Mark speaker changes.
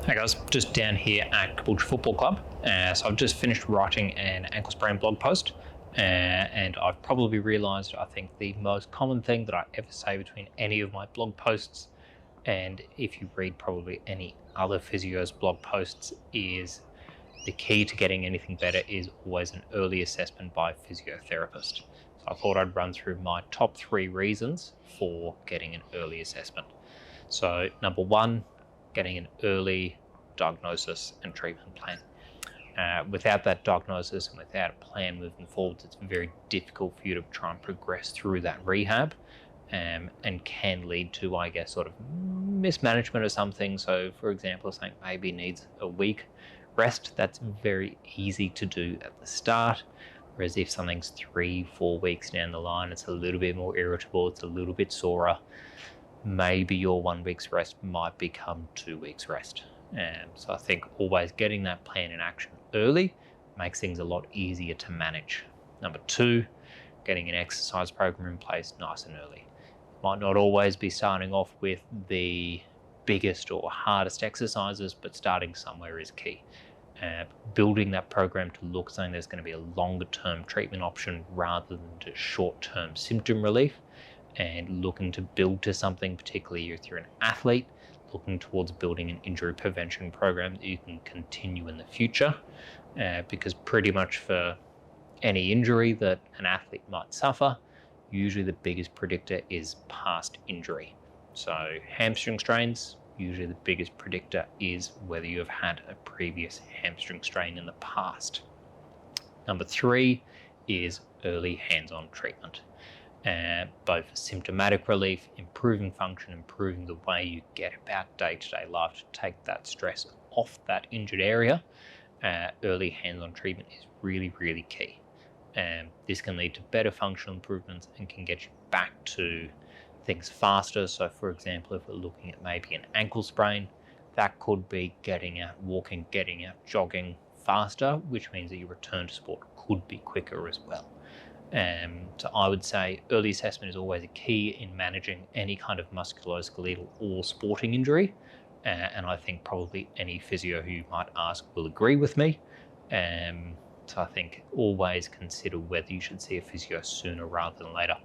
Speaker 1: Hey guys, just down here at Caboolture Football Club. So I've just finished writing an ankle sprain blog post, and I've probably realised I think the most common thing that I ever say between any of my blog posts, and if you read probably any other physio's blog posts, is the key to getting anything better is always an early assessment by a physiotherapist. So I thought I'd run through my top 3 reasons for getting an early assessment. So number 1, getting an early diagnosis and treatment plan. Without that diagnosis and without a plan moving forward, it's very difficult for you to try and progress through that rehab, and can lead to, I guess, sort of mismanagement of something. So for example, something maybe needs a week rest, that's very easy to do at the start. Whereas if something's 3-4 weeks down the line, it's a little bit more irritable, it's a little bit sorer, maybe your 1 week's rest might become 2 weeks rest. So I think always getting that plan in action early makes things a lot easier to manage. Number 2, getting an exercise program in place nice and early. Might not always be starting off with the biggest or hardest exercises, but starting somewhere is key. Building that program to look something there's going to be a longer term treatment option rather than just short term symptom relief, and looking to build to something, particularly if you're an athlete, looking towards building an injury prevention program that you can continue in the future, because pretty much for any injury that an athlete might suffer, usually the biggest predictor is past injury. So hamstring strains, usually the biggest predictor is whether you have had a previous hamstring strain in the past. Number 3 is early hands-on treatment. Both symptomatic relief, improving function, improving the way you get about day-to-day life to take that stress off that injured area. Early hands-on treatment is really, really key. This can lead to better functional improvements and can get you back to things faster. So for example, if we're looking at maybe an ankle sprain, that could be getting out walking, getting out jogging faster, which means that your return to sport could be quicker as well. So I would say early assessment is always a key in managing any kind of musculoskeletal or sporting injury. And I think probably any physio who you might ask will agree with me. So I think always consider whether you should see a physio sooner rather than later.